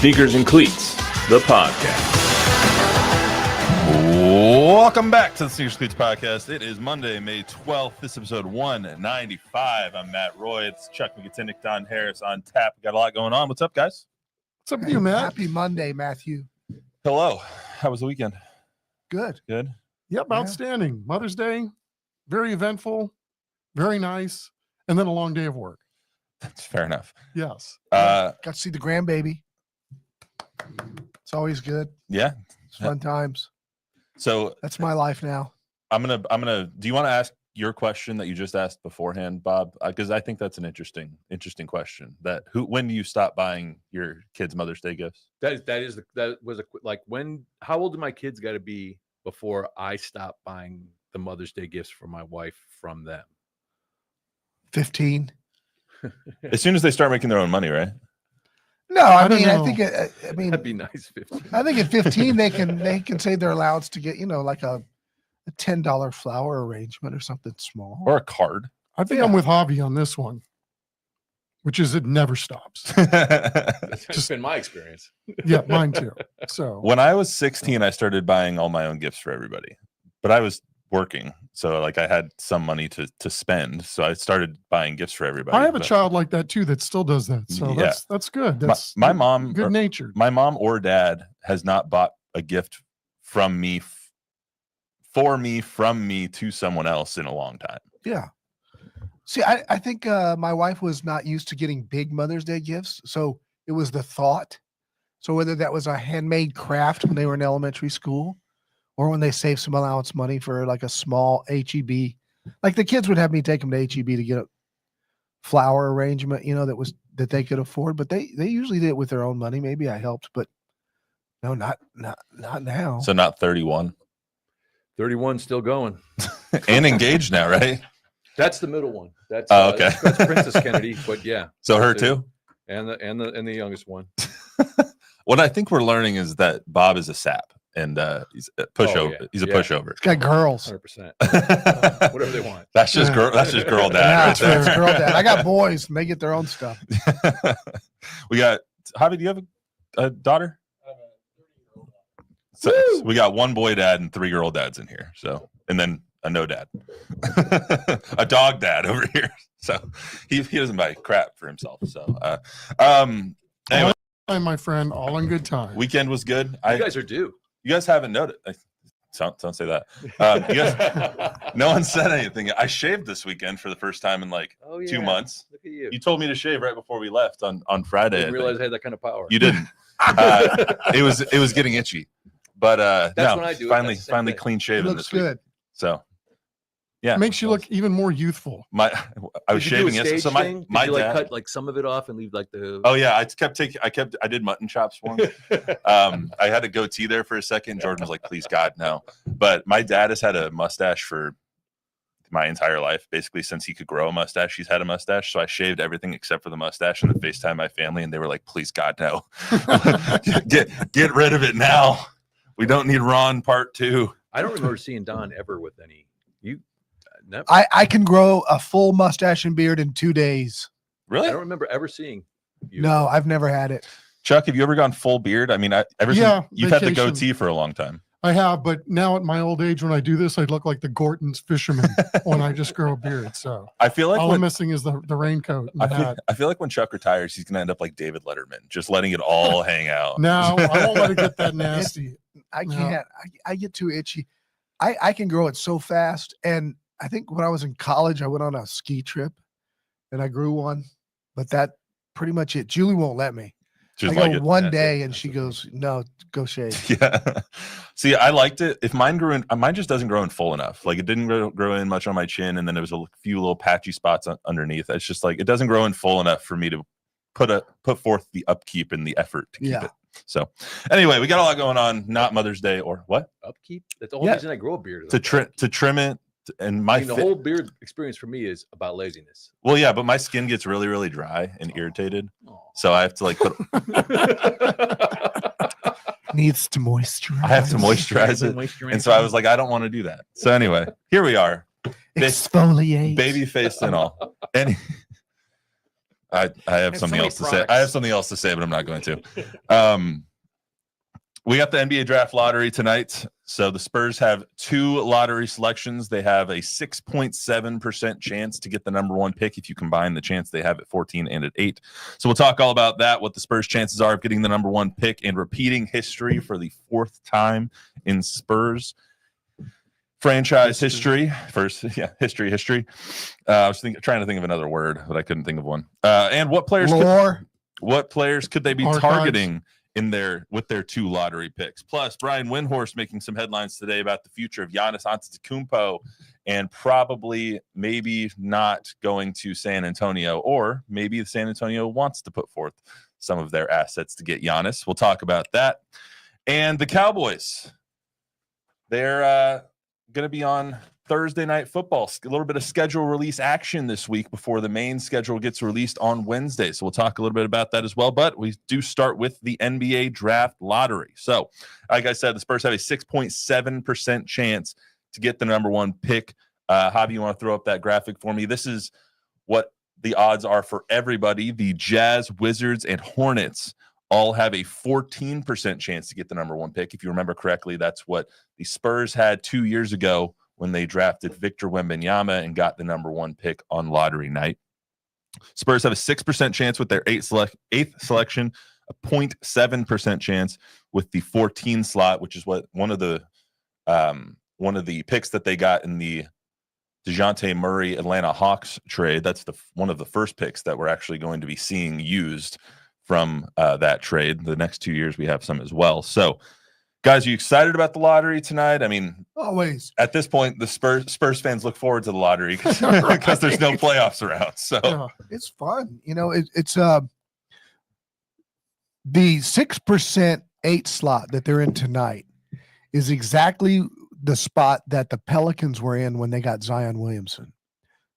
Sneakers and Cleats, the podcast. Welcome back to the Sneakers and Cleats podcast. It is Monday, May 12th. This is episode 195. I'm Matt Roy. It's Chuck McGinnick, Don Harris on tap. We got a lot going on. What's up, guys? What's up with you, Matt? Happy Monday, Matthew. Hello. How was the weekend? Good. Good? Yep, outstanding. Mother's Day, very eventful, very nice, and then a long day of work. That's fair enough. Yes. Got to see the grandbaby. It's always good. Yeah. It's fun times. So That's my life now. I'm gonna. Do you want to ask your question that you just asked beforehand, Bob? Because I think that's an interesting question. When do you stop buying your kids' Mother's Day gifts? How old do my kids got to be before I stop buying the Mother's Day gifts for my wife from them? 15. As soon as they start making their own money, right? No, I I don't mean, I know. think, I mean, That'd be nice. 15. I think at 15 they can save their allowance to get, like a $10 flower arrangement or something small. Or a card. I think I'm with Javi on this one, which is it never stops. That's been my experience. Yeah, mine too. So When I was 16, I started buying all my own gifts for everybody, but I was working, so like I had some money to spend, so I started buying gifts for everybody. I have a But child like that too that still does that. So Yeah. that's good. That's my mom, good natured. my mom or dad has not bought a gift from me from me to someone else in a long time. Yeah. See, I think my wife was not used to getting big Mother's Day gifts. So it was the thought. So whether that was a handmade craft when they were in elementary school or when they saved some allowance money for like a small HEB, like the kids would have me take them to HEB to get a flower arrangement, that they could afford, but they usually did it with their own money. Maybe I helped, but no, not now. So not 31 31 still going. and engaged now, right? That's the middle one. That's Okay. that's Princess Kennedy, but yeah. So her That's it. too. And the youngest one. What I think we're learning is that Bob is a sap and he's a pushover. yeah. He's a Yeah. pushover. It's got girls. 100%. Whatever they want. That's just girl. That's just girl dad. Yeah, right it's there. girl dad. I got boys and they get their own stuff. We got Javi. Do you have a daughter? So we got one boy dad and 3 girl dads in here. So, and then a no dad, a dog dad over here. So he doesn't buy crap for himself. So, anyway, And my friend, all in good time. weekend was good. You guys are due. You guys haven't noticed. Don't say that. You guys, no one said anything. I shaved this weekend for the first time in like Oh, 2 yeah. months. Look at you. You told me to shave right before we left on Friday. I I didn't think. realize I had that kind of power. You didn't. It was getting itchy, but That's no, when I do it. finally That's the same thing. clean It shaven looks this week. good. So yeah, Makes you look even more youthful. I was Did you do shaving a yesterday. stage So thing? my Did you dad. cut like some of it off and leave like the Oh yeah, I did mutton chops once. I had a goatee there for a second. Jordan was like, "Please God, no." But my dad has had a mustache for my entire life, basically since he could grow a mustache. He's had a mustache, so I shaved everything except for the mustache and then FaceTime my family, and they were like, "Please God, no, get rid of it now. We don't need Ron Part 2." I don't remember seeing Don ever with any. You never. I can grow a full mustache and beard in 2 days. I Really, don't remember ever seeing you. No, I've never had it. Chuck? Have you ever gone full beard? I mean, Yeah, you've had the vacation. goatee for a long time. I have, but now at my old age, when I do this, I look like the Gorton's fisherman when I just grow a beard. So I feel like all I'm when, missing is the raincoat and the hat. I feel like when Chuck retires, he's gonna end up like David Letterman, just letting it all hang out. Now I won't let it get that nasty. I No. can't. I get too itchy. I can grow it so fast. And I think when I was in college, I went on a ski trip and I grew one, but that pretty much it. Julie won't let me. Just I like go it. one That's it. day and That's she it. goes, "No, go shave." Yeah. See, I liked it. If mine grew in, mine just doesn't grow in full enough. Like it didn't grow in much on my chin, and then there was a few little patchy spots underneath. It's just like it doesn't grow in full enough for me to put forth the upkeep and the effort to keep Yeah. it. So, anyway, we got a lot going on. Not Mother's Day or what Upkeep. That's the whole Yeah. reason I grow a beard. is to like trim upkeep. it. And I my mean, the fit- whole beard experience for me is about laziness. well, yeah, but my skin gets really, really dry and irritated, Aw. so I have to like put. Needs to moisturize. I have to moisturize it, and so I was like, I don't want to do that. So anyway, here we are, exfoliate. baby faced and all. I have And so something many else to say. I have products. something else to say, but I'm not going to. We got the NBA draft lottery tonight. So the Spurs have 2 lottery selections. They have a 6.7% chance to get the number 1 pick if you combine the chance they have at 14 and at 8. So we'll talk all about that, what the Spurs' chances are of getting the number 1 pick and repeating history for the 4th time in Spurs franchise history. History. I was trying to think of another word, but I couldn't think of one. And what players could they be Archives. targeting with their 2 lottery picks? Plus, Brian Windhorst making some headlines today about the future of Giannis Antetokounmpo and probably maybe not going to San Antonio, or maybe San Antonio wants to put forth some of their assets to get Giannis. We'll talk about that. And the Cowboys, they're going to be on Thursday Night Football. A little bit of schedule release action this week before the main schedule gets released on Wednesday. So we'll talk a little bit about that as well. But we do start with the NBA draft lottery. So, like I said, the Spurs have a 6.7% chance to get the number 1 pick. Javi, you want to throw up that graphic for me? This is what the odds are for everybody. The Jazz, Wizards, and Hornets all have a 14% chance to get the number 1 pick. If you remember correctly, that's what the Spurs had 2 years ago when they drafted Victor Wembanyama and got the number 1 pick on lottery night. Spurs have a 6% chance with their 8th selection, a 0.7% chance with the 14 slot, which is what one of the picks that they got in the DeJounte Murray Atlanta Hawks trade. That's one of the first picks that we're actually going to be seeing used from that trade. The next 2 years we have some as well. So, guys, are you excited about the lottery tonight? I mean, Always. at this point, the Spurs fans look forward to the lottery because there's no playoffs around. So Yeah. It's fun. It's the 6% 8 slot that they're in tonight is exactly the spot that the Pelicans were in when they got Zion Williamson.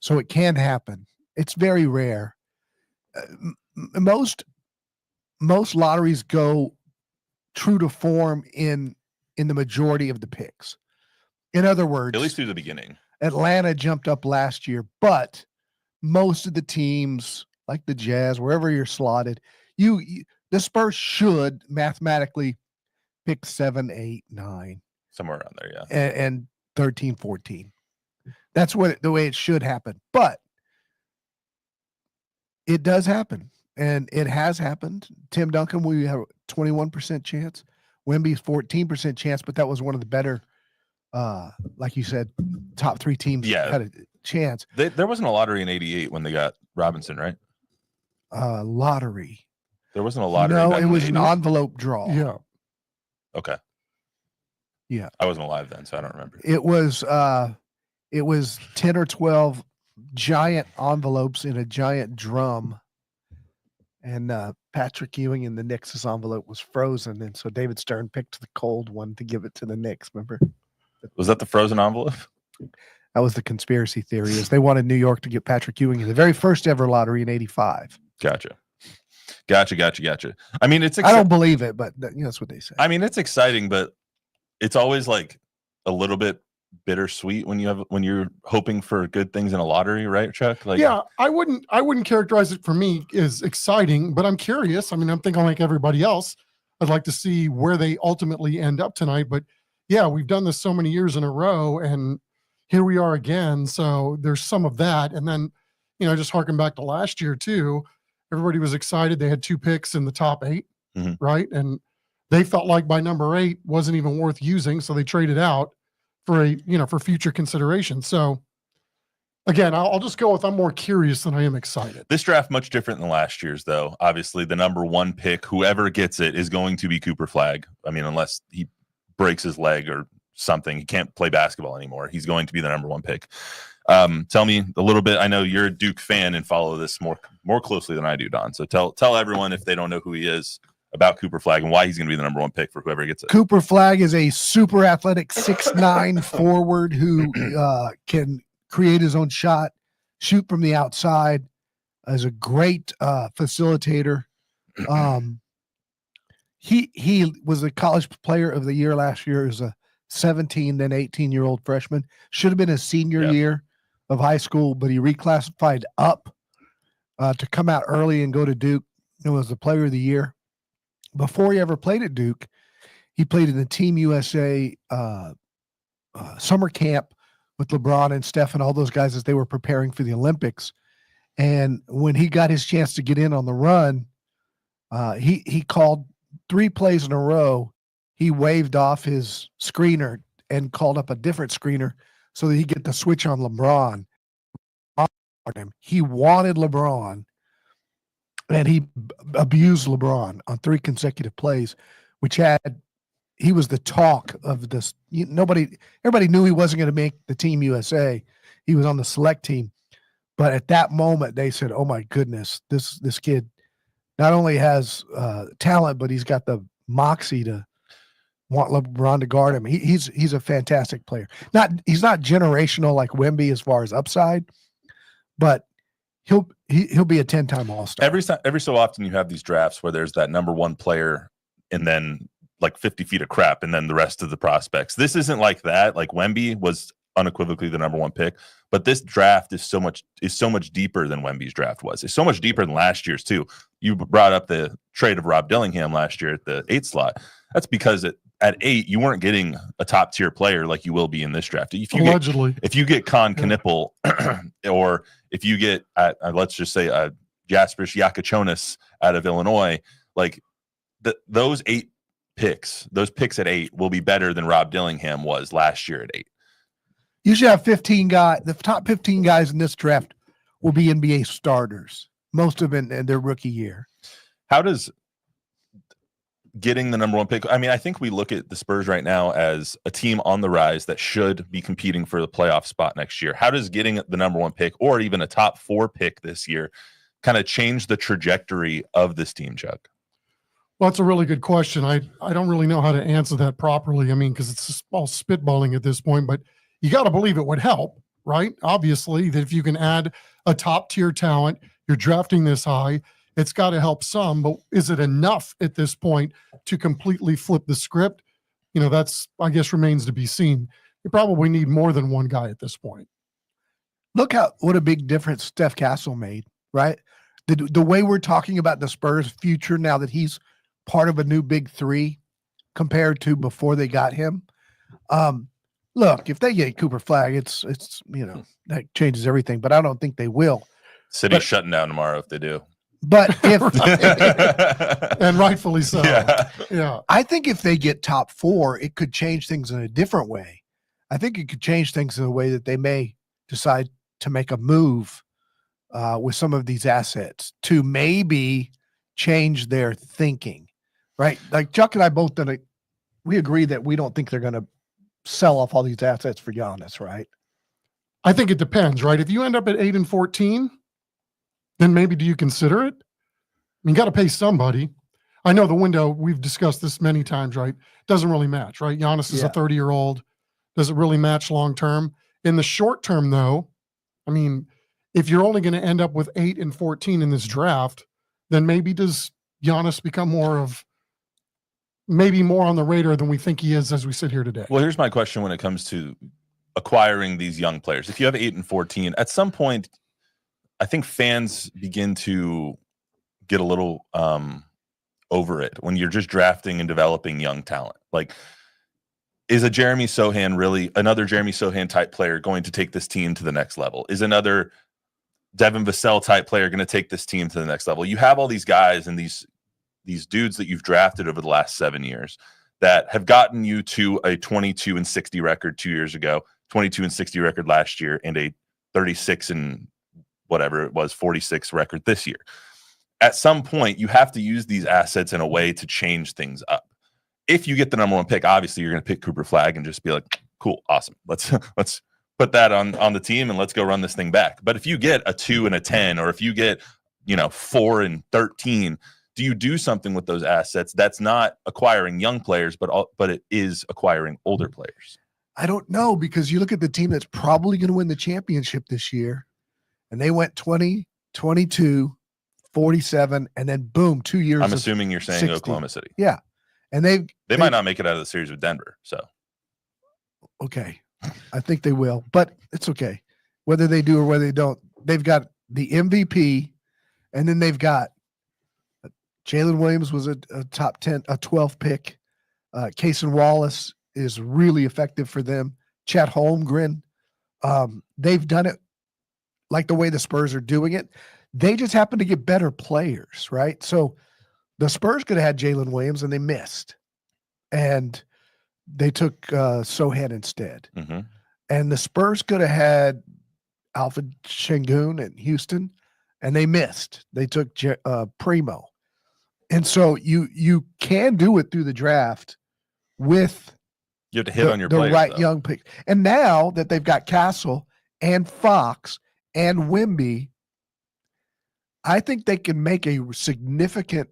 So it can happen. It's very rare. Most lotteries go true to form in the majority of the picks. In other words, at least through the beginning, Atlanta jumped up last year, but most of the teams, like the Jazz, wherever you're slotted, the Spurs should mathematically pick 7, 8, 9, somewhere around there, yeah. and 13, 14. That's the way it should happen. But it does happen, and it has happened. Tim Duncan, we have a 21% chance. Wemby's 14% chance, but that was one of the better, like you said, top 3 teams had a chance. There wasn't a lottery in '88 when they got Robinson, right? Lottery. There wasn't a lottery. No, back it in was the an 80s? envelope draw. Yeah. Okay. Yeah. I wasn't alive then, so I don't remember. It was 10 or 12 giant envelopes in a giant drum. And Patrick Ewing in the Knicks' envelope was frozen. And so David Stern picked the cold one to give it to the Knicks. Remember? Was that the frozen envelope? That was the conspiracy theory, is they wanted New York to get Patrick Ewing in the very first ever lottery in '85. Gotcha. I mean, I don't believe it, but that's what they say. I mean, it's exciting, but it's always like a little bit bittersweet when you're hoping for good things in a lottery, right, Chuck? Like, yeah, I wouldn't characterize it for me as exciting, but I'm curious. I mean, I'm thinking like everybody else. I'd like to see where they ultimately end up tonight. But yeah, we've done this so many years in a row, and here we are again. So there's some of that. And then, just harking back to last year too, everybody was excited. They had 2 picks in the top 8, right? And they felt like by number 8 wasn't even worth using, so they traded out for for future consideration. So again, I'll just go with I'm more curious than I am excited. This draft much different than last year's, though. Obviously, the number 1 pick, whoever gets it, is going to be Cooper Flagg. I mean, unless he breaks his leg or something, he can't play basketball anymore. He's going to be the number 1 pick. Tell me a little bit. I know you're a Duke fan and follow this more closely than I do, Don. So tell everyone, if they don't know who he is, about Cooper Flagg and why he's going to be the number 1 pick for whoever gets it. Cooper Flagg is a super athletic 6'9" forward who can create his own shot, shoot from the outside, is a great facilitator. He was a college player of the year last year as a 17, then 18-year-old freshman. Should have been a senior year of high school, but he reclassified up to come out early and go to Duke. It was the player of the year. Before he ever played at Duke, he played in the Team USA summer camp with LeBron and Steph and all those guys as they were preparing for the Olympics. And when he got his chance to get in on the run, he called 3 plays in a row. He waved off his screener and called up a different screener so that he get the switch on LeBron. He wanted LeBron, and he abused LeBron on 3 consecutive plays, which he was the talk of this. Everybody knew he wasn't going to make the Team USA. He was on the select team. But at that moment, they said, oh, my goodness, this kid not only has talent, but he's got the moxie to want LeBron to guard him. He's a fantastic player. He's not generational like Wemby as far as upside, but he'll be a 10-time All-Star. Every so often you have these drafts where there's that number 1 player and then like 50 feet of crap and then the rest of the prospects. This isn't like that. Like Wemby was unequivocally the number 1 pick, but this draft is so much deeper than Wemby's draft was. It's so much deeper than last year's too. You brought up the trade of Rob Dillingham last year at the 8th slot. That's because at 8 you weren't getting a top tier player like you will be in this draft. If you get Con Knippel, or if you get let's just say Jaspers Yakachonis out of Illinois, like those 8 picks, those picks at 8 will be better than Rob Dillingham was last year at 8. You should have 15 guys. The top 15 guys in this draft will be NBA starters, most of them in their rookie year. How does getting the number 1 pick? I mean, I think we look at the Spurs right now as a team on the rise that should be competing for the playoff spot next year. How does getting the number 1 pick or even a top 4 pick this year kind of change the trajectory of this team, Chuck? Well, that's a really good question. I don't really know how to answer that properly. I mean, because it's just all spitballing at this point, but you got to believe it would help, right? Obviously, that if you can add a top tier talent, you're drafting this high, it's got to help some, but is it enough at this point to completely flip the script? That's, I guess, remains to be seen. You probably need more than 1 guy at this point. Look what a big difference Steph Castle made, right? The way we're talking about the Spurs' future now that he's part of a new big 3 compared to before they got him. Look, if they get Cooper Flag, it's that changes everything, but I don't think they will. City's shutting down tomorrow if they do. But if and rightfully so. Yeah. I think if they get top 4, it could change things in a different way. I think it could change things in a way that they may decide to make a move with some of these assets to maybe change their thinking, right? Like Chuck and I both we agree that we don't think they're going to sell off all these assets for Giannis, right? I think it depends, right? If you end up at 8 and 14, then maybe do you consider it? I mean, you got to pay somebody. I know the window, we've discussed this many times, right? Doesn't really match, right? Giannis is a 30-year-old. Does it really match long term? In the short term, though, I mean, if you're only going to end up with 8 and 14 in this draft, then maybe does Giannis become maybe more on the radar than we think he is as we sit here today? Well, here's my question when it comes to acquiring these young players. If you have 8 and 14, at some point, I think fans begin to get a little over it when you're just drafting and developing young talent. Like, is another Jeremy Sohan type player going to take this team to the next level? Is another Devin Vassell type player going to take this team to the next level? You have all these guys and these dudes that you've drafted over the last 7 years that have gotten you to a 22 and 60 record 2 years ago, 22 and 60 record last year, and a 36 and whatever it was, 46 record this year. At some point, you have to use these assets in a way to change things up. If you get the number 1 pick, obviously you're going to pick Cooper Flag and just be like, cool, awesome. Let's put that on the team and let's go run this thing back. But if you get a 2 and a 10, or if you get 4 and 13, do you do something with those assets that's not acquiring young players, but it is acquiring older players? I don't know, because you look at the team that's probably going to win the championship this year, and they went 20, 22, 47, and then boom, 2 years. I'm assuming you're saying 60. Oklahoma City. Yeah. And they might not make it out of the series with Denver. So, okay. I think they will, but it's okay. Whether they do or whether they don't, they've got the MVP, And then they've got Jalen Williams was a top 10, a 12 pick. Cason Wallace is really effective for them. Chet Holmgren. They've done it like the way the Spurs are doing it. They just happen to get better players, right? So the Spurs could have had Jalen Williams and they missed. And they took Sohan instead. Mm-hmm. And the Spurs could have had Alfred Şengün in Houston and they missed. They took Primo. And so you can do it through the draft with You have to hit on your players, right though. young pick. And now that they've got Castle and Fox and Wemby, I think they can make a significant,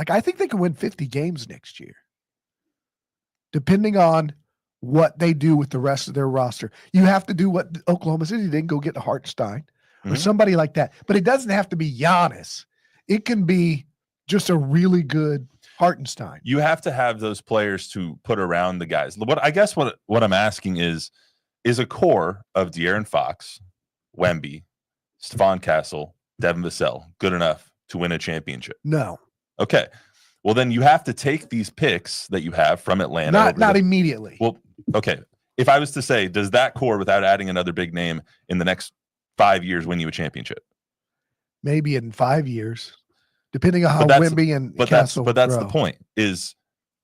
I think they can win 50 games next year, depending on what they do with the rest of their roster. You have to do what Oklahoma City did and go get the Hartenstein or somebody like that. But it doesn't have to be Giannis. It can be just a really good Hartenstein. You have to have those players to put around the guys. What I'm asking is a core of De'Aaron Fox, Wemby, Stephon Castle, Devin Vassell good enough to win a championship? No. Okay. Well, then you have to take these picks that you have from Atlanta. Not immediately. Well, okay. If I was to say, does that core, without adding another big name, in the next 5 years win you a championship? Maybe in 5 years, depending on how Wemby and Castle that's grow. the point, is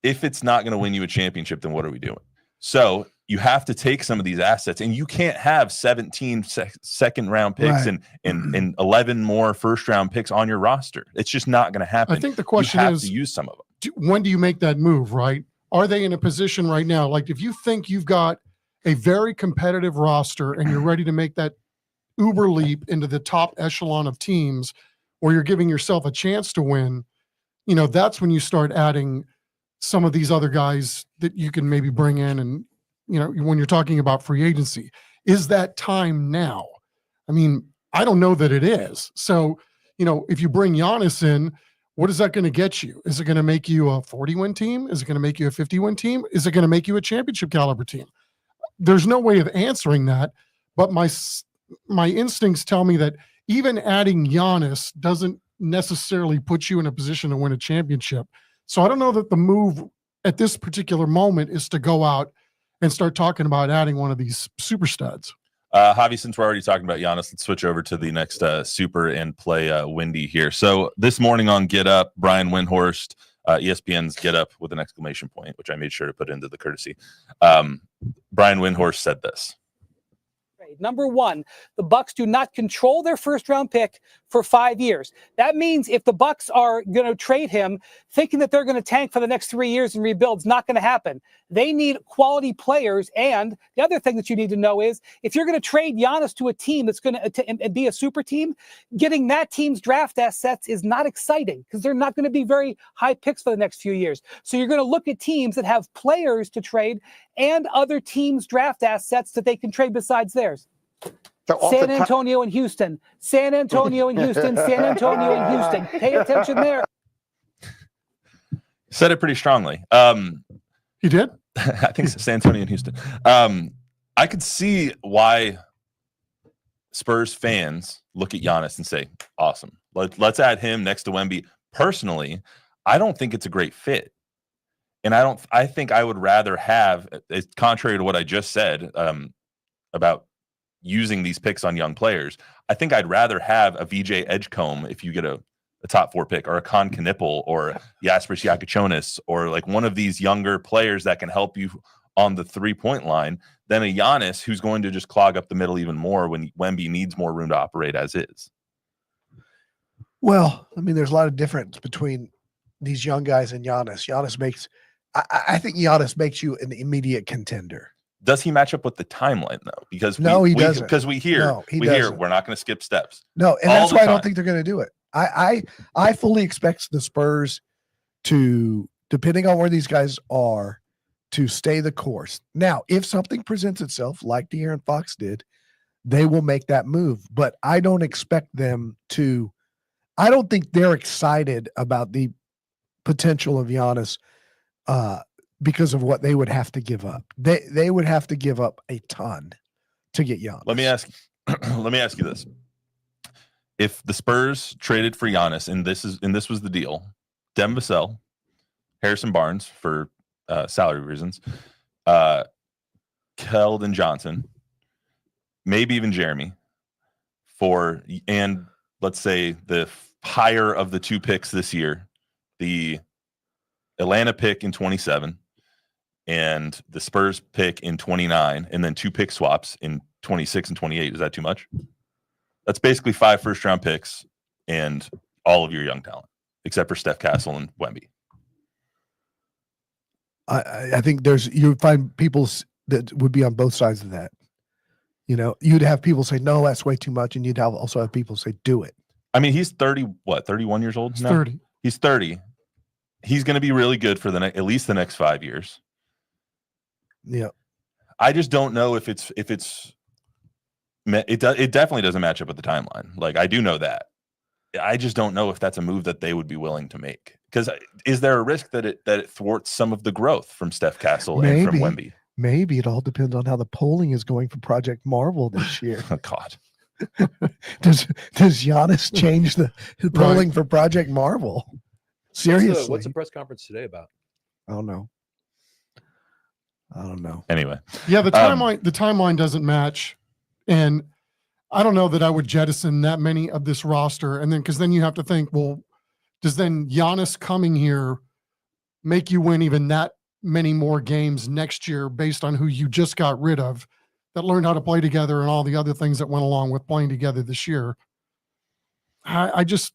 if it's not going to win you a championship, then what are we doing? So you have to take some of these assets, and you can't have 17 second-round picks and 11 more first-round picks on your roster. It's just not going to happen. I think the question you have is, to use some of them. when do you make that move, right? Are they in a position right now? Like, if you think you've got a very competitive roster and you're ready to make that uber leap into the top echelon of teams, or you're giving yourself a chance to win, that's when you start adding some of these other guys that you can maybe bring in. And, when you're talking about free agency, is that time now? I mean, I don't know that it is. So, if you bring Giannis in, what is that going to get you? Is it going to make you a 40-win team? Is it going to make you a 50-win team? Is it going to make you a championship caliber team? There's no way of answering that, but my instincts tell me that even adding Giannis doesn't necessarily put you in a position to win a championship. So I don't know that the move at this particular moment is to go out and start talking about adding one of these super studs. Javi, since we're already talking about Giannis, let's switch over to the next super and play Windy here. So this morning on Get Up, Brian Winhorst, ESPN's Get Up with an exclamation point, which I made sure to put into the courtesy. Brian Winhorst said this. Number one, the Bucks do not control their first round pick for 5 years. That means if the Bucks are going to trade him, thinking that they're going to tank for the next 3 years and rebuild is not going to happen. They need quality players. And the other thing that you need to know is if you're going to trade Giannis to a team that's going to be a super team, getting that team's draft assets is not exciting because they're not going to be very high picks for the next few years. So you're going to look at teams that have players to trade and other teams' draft assets that they can trade besides theirs. So San Antonio and Houston. San Antonio and Houston. San Antonio and Houston. Pay attention there. Said it pretty strongly. He did? I think it's San Antonio and Houston. I could see why Spurs fans look at Giannis and say, awesome. Let's add him next to Wemby. Personally, I don't think it's a great fit. And I think I would rather have, contrary to what I just said about using these picks on young players, I think I'd rather have a VJ Edgecombe if you get a top 4 pick, or a Con Knipple, or Jasper Yakichonis, or like one of these younger players that can help you on the 3-point line, than a Giannis who's going to just clog up the middle even more when Wemby needs more room to operate as is. Well, I mean, there's a lot of difference between these young guys and Giannis. I think Giannis makes you an immediate contender. Does he match up with the timeline though? Because he doesn't. Because we hear we're not going to skip steps. No, and that's why I don't think they're going to do it. I fully expect the Spurs to, depending on where these guys are, to stay the course. Now, if something presents itself like De'Aaron Fox did, they will make that move. But I don't expect them to. I don't think they're excited about the potential of Giannis because of what they would have to give up. They would have to give up a ton to get Giannis. Let me ask you this. if the Spurs traded for Giannis, and this was the deal, Devin Vassell, Harrison Barnes for salary reasons, Keldon Johnson, maybe even Jeremy, and let's say the higher of the 2 picks this year, the Atlanta pick in 27 and the Spurs pick in 29, and then 2 pick swaps in 26 and 28. Is that too much? That's basically 5 first-round picks and all of your young talent, except for Steph Castle and Wemby. I think you find people that would be on both sides of that. You know, you'd have people say, no, that's way too much. And you'd also have people say, do it. I mean, he's 31 years old now? 30. He's 30. He's going to be really good for at least the next 5 years. Yeah. I just don't know if it definitely doesn't match up with the timeline. Like, I do know that. I just don't know if that's a move that they would be willing to make. Because is there a risk that it thwarts some of the growth from Steph Castle and from Wemby? Maybe it all depends on how the polling is going for Project Marvel this year. Oh, God. Does Giannis change the polling for Project Marvel? Seriously. What's the press conference today about? I don't know. Anyway. Yeah, the timeline doesn't match. And I don't know that I would jettison that many of this roster. And then, because then you have to think, well, does then Giannis coming here make you win even that many more games next year based on who you just got rid of that learned how to play together and all the other things that went along with playing together this year? It just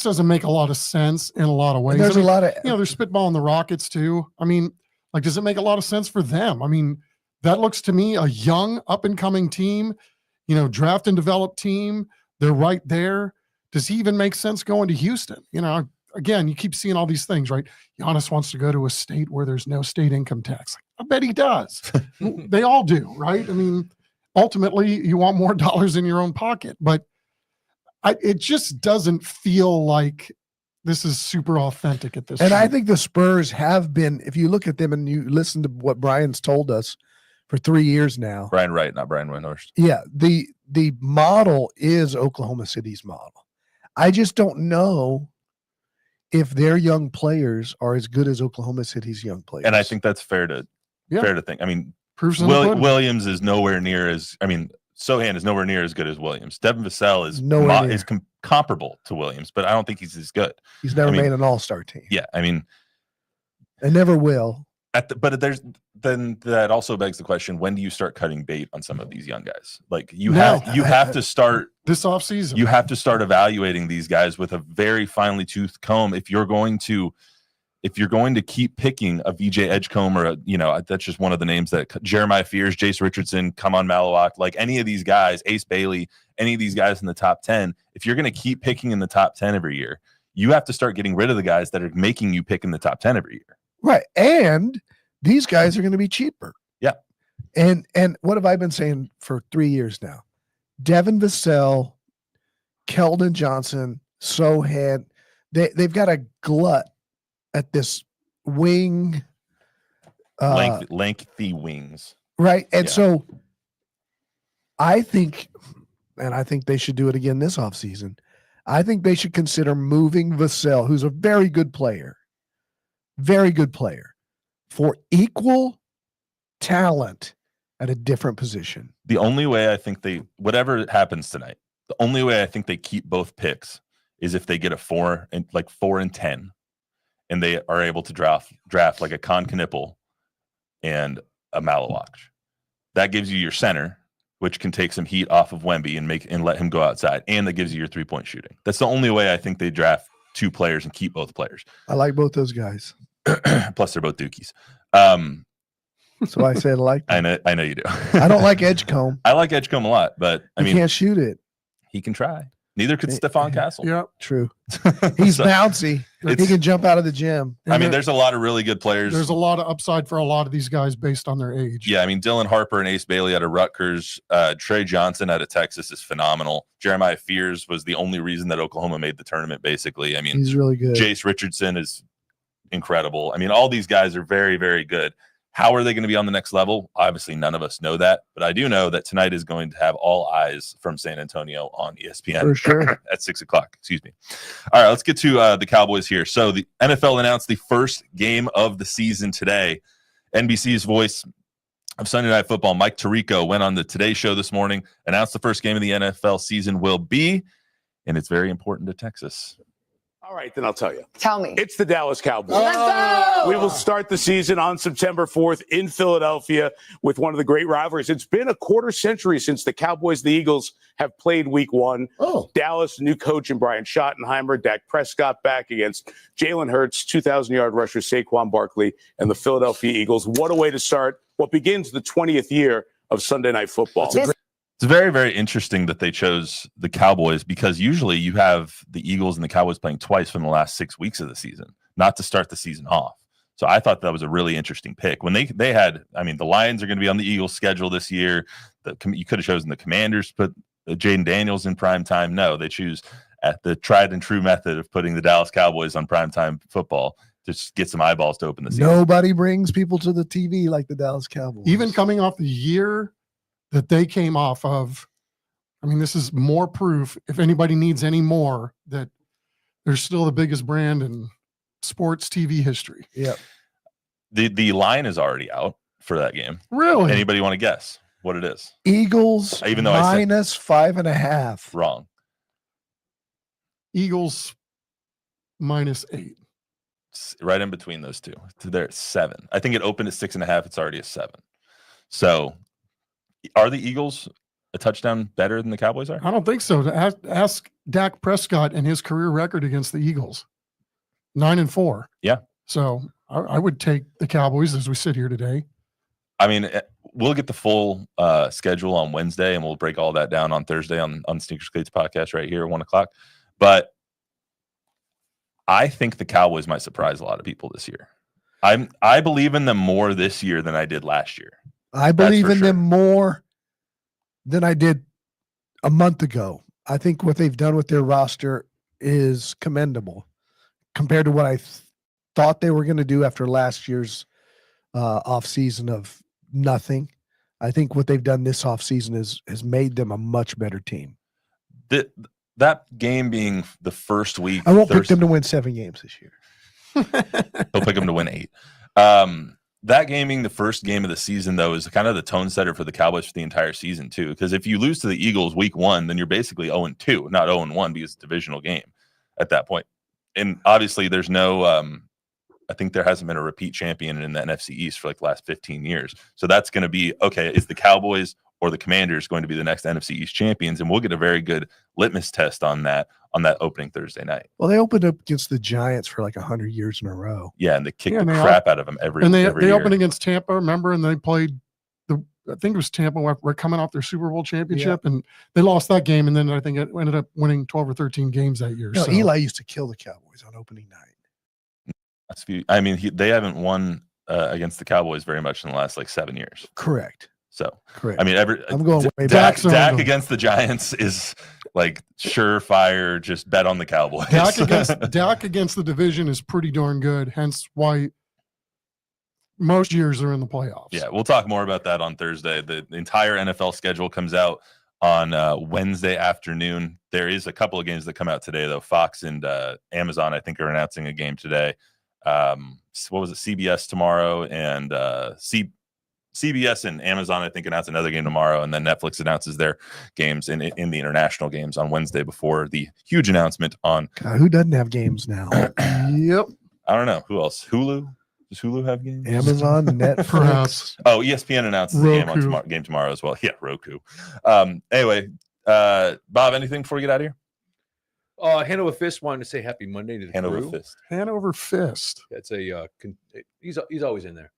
doesn't make a lot of sense in a lot of ways. There's a lot of, they're spitballing the Rockets too. I mean, like, does it make a lot of sense for them? I mean, that looks to me a young up and coming team, draft and develop team. They're right there. Does he even make sense going to Houston? Again, you keep seeing all these things, right? Giannis wants to go to a state where there's no state income tax. I bet he does. They all do, right? I mean, ultimately, you want more dollars in your own pocket, but it just doesn't feel like this is super authentic at this point. And I think the Spurs have been, if you look at them and you listen to what Brian's told us for 3 years now. Brian Wright, not Brian Winhorst. Yeah, the model is Oklahoma City's model. I just don't know if their young players are as good as Oklahoma City's young players. And I think that's fair to think. I mean, Williams is nowhere near Sohan is nowhere near as good as Williams. Devin Vassell is comparable to Williams, but I don't think he's as good. He's never made an all-star team. Yeah, I mean, and never will. Then that also begs the question: when do you start cutting bait on some of these young guys? Like you have to start this offseason. You have to start evaluating these guys with a very finely toothed comb if you're going to keep picking a VJ Edgecombe or that's just one of the names that Jeremiah Fears, Jace Richardson, Kamon Malawak, like any of these guys, Ace Bailey, any of these guys in the top 10. If you're going to keep picking in the top 10 every year, you have to start getting rid of the guys that are making you pick in the top 10 every year. Right. And these guys are going to be cheaper. Yeah. And what have I been saying for 3 years now? Devin Vassell, Keldon Johnson, Sohan, they've got a glut at this wing. Lengthy wings. Right. And so I think they should do it again this offseason. I think they should consider moving Vassell, who's a very good player, for equal talent at a different position. The only way I think whatever happens tonight, the only way I think they keep both picks is if they get a 4 and 10, and they are able to draft like a Con Knipple and a Malawak. That gives you your center, which can take some heat off of Wemby and let him go outside, and that gives you your 3-point shooting. That's the only way I think they draft 2 players and keep both players. I like both those guys. Plus, they're both dookies. So I said like that. I know you do. I don't like Edgecombe. I like Edgecombe a lot, but he can't shoot it. He can try. Neither could Stephon Castle. Yeah, true. He's bouncy. He can jump out of the gym. There's a lot of really good players. There's a lot of upside for a lot of these guys based on their age. Yeah, Dylan Harper and Ace Bailey out of Rutgers. Trey Johnson out of Texas is phenomenal. Jeremiah Fears was the only reason that Oklahoma made the tournament, basically. He's really good. Jace Richardson is incredible. All these guys are very, very good. How are they going to be on the next level? Obviously, none of us know that, but I do know that tonight is going to have all eyes from San Antonio on ESPN For sure. at 6:00. Excuse me. All right, let's get to the Cowboys here. So the NFL announced the first game of the season today. NBC's voice of Sunday Night Football, Mike Tirico, went on the Today Show this morning, announced the first game of the NFL season will be, and it's very important to Texas. All right, then I'll tell you. Tell me. It's the Dallas Cowboys. Let's go! We will start the season on September 4th in Philadelphia with one of the great rivalries. It's been a quarter century since the Cowboys and the Eagles have played week one. Dallas, new coach in Brian Schottenheimer, Dak Prescott back against Jalen Hurts, 2,000-yard rusher Saquon Barkley, and the Philadelphia Eagles. What a way to start what begins the 20th year of Sunday Night Football. It's very, very interesting that they chose the Cowboys because usually you have the Eagles and the Cowboys playing twice from the last 6 weeks of the season, not to start the season off. So I thought that was a really interesting pick. When they had, I mean, the Lions are going to be on the Eagles schedule this year. You could have chosen the Commanders, put Jaden Daniels in prime time. No, they choose at the tried and true method of putting the Dallas Cowboys on primetime football to just get some eyeballs to open the season. Nobody brings people to the TV like the Dallas Cowboys. Even coming off the year that they came off of, I mean, this is more proof, if anybody needs any more, that they're still the biggest brand in sports TV history. Yeah. The line is already out for that game. Really? Anybody want to guess what it is? Eagles Even though I said minus 5.5. wrong. Eagles -8. Right in between those two. They're at 7. I think it opened at 6.5. It's already a 7. So are the Eagles a touchdown better than the Cowboys are? I don't think so. Ask Dak Prescott and his career record against the Eagles. 9-4. Yeah. So I would take the Cowboys as we sit here today. I mean, we'll get the full schedule on Wednesday, and we'll break all that down on Thursday on Sneakers Cleats podcast right here at 1:00. But I think the Cowboys might surprise a lot of people this year. I believe in them more this year than I did last year. I believe in them more than I did a month ago. I think what they've done with their roster is commendable compared to what I thought they were going to do after last year's offseason of nothing. I think what they've done this offseason has made them a much better team. That game being the first week. I won't pick them to win 7 games this year. He'll pick them to win 8. That game being the first game of the season, though, is kind of the tone setter for the Cowboys for the entire season, too. Because if you lose to the Eagles week 1, then you're basically 0-2, not 0-1 because it's a divisional game at that point. And obviously, there's no I think there hasn't been a repeat champion in the NFC East for like the last 15 years. So that's going to be, okay, is the Cowboys or the Commanders going to be the next NFC East champions? And we'll get a very good litmus test on that opening Thursday night. Well, they opened up against the Giants for like 100 years in a row. Yeah, and they kicked the crap out of them every year. They opened against Tampa, remember? And they played I think it was Tampa. We're coming off their Super Bowl championship, and they lost that game. And then I think it ended up winning 12 or 13 games that year. No, so. Eli used to kill the Cowboys on opening night. I mean, they haven't won against the Cowboys very much in the last like 7 years. Correct. So, correct. I mean, I'm going way back. Dak against the Giants is like surefire. Just bet on the Cowboys. Dak against the division is pretty darn good. Hence why most years are in the playoffs. Yeah, we'll talk more about that on Thursday. The entire NFL schedule comes out on Wednesday afternoon. There is a couple of games that come out today, though. Fox and Amazon, I think, are announcing a game today. What was it? CBS tomorrow, and CBS and Amazon, I think, announce another game tomorrow, and then Netflix announces their games in the international games on Wednesday before the huge announcement on. God, who doesn't have games now? Yep. I don't know. Who else? Hulu? Does Hulu have games? Amazon, Netflix. Perhaps. Oh, ESPN announces the game tomorrow as well. Yeah, Roku. Anyway, Bob, anything before we get out of here? Hanover Fist wanted to say Happy Monday to the Hanover crew. Fist. Hanover Fist. That's a he's always in there.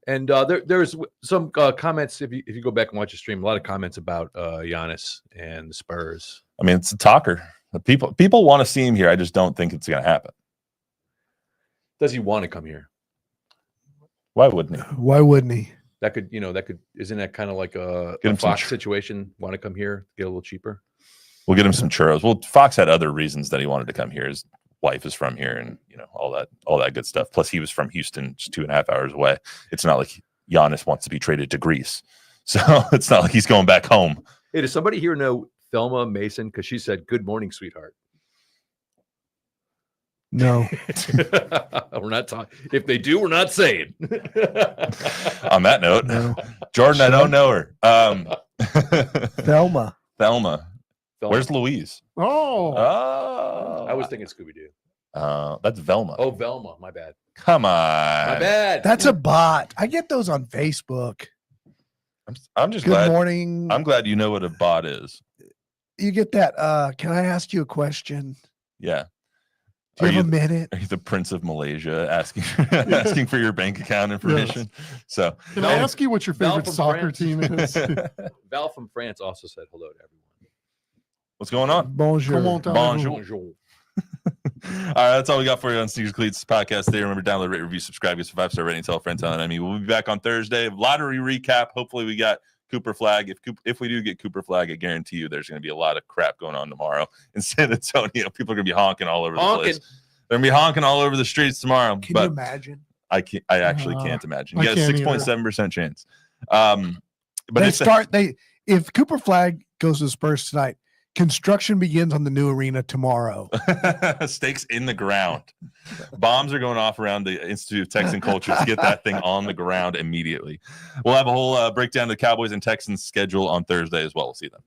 And there's some comments if you go back and watch the stream, a lot of comments about Giannis and the Spurs. I mean, it's a talker. People want to see him here. I just don't think it's going to happen. Does he want to come here? Why wouldn't he? Why wouldn't he? That could isn't that kind of like a Get him Fox situation? Want to come here, get a little cheaper? We'll get him some churros. Well, Fox had other reasons that he wanted to come here. His wife is from here, and all that good stuff. Plus, he was from Houston, just 2.5 hours away. It's not like Giannis wants to be traded to Greece. So it's not like he's going back home. Hey, does somebody here know Thelma Mason? Because she said, "Good morning, sweetheart." No. We're not talking. If they do, we're not saying. On that note, No. Jordan, I don't know her. Thelma. Thelma. Where's Louise? Oh, Oh, I was thinking Scooby Doo. that's Velma. Oh, Velma. My bad. Come on. My bad. That's a bot. I get those on Facebook. I'm just Good glad. morning. I'm glad you know what a bot is. You get that. Can I ask you a question? Yeah. Do you have a minute? Are you the Prince of Malaysia asking for your bank account information? So can I ask you what your Val favorite from soccer France. team is? Val from France also said hello to everyone. what's going on? Bonjour. Comment Bonjour. Bonjour. All right, that's all we got for you on Sneakers Cleats podcast today. Remember, download, rate, review, subscribe, give us a 5-star rating, tell a friend, tell an enemy. We'll be back on Thursday. Lottery recap. Hopefully, we got Cooper Flag. If we do get Cooper Flag, I guarantee you there's going to be a lot of crap going on tomorrow in San Antonio. People are going to be honking all over the place. They're going to be honking all over the streets tomorrow. Can but you imagine? I actually can't imagine. I You got a can't either. 6.7% chance. But If Cooper Flag goes to the Spurs tonight, construction begins on the new arena tomorrow. stakes in the ground. Bombs are going off around the Institute of Texan Culture to get that thing on the ground immediately. We'll have a whole breakdown of the Cowboys and Texans schedule on Thursday as well. We'll see you then.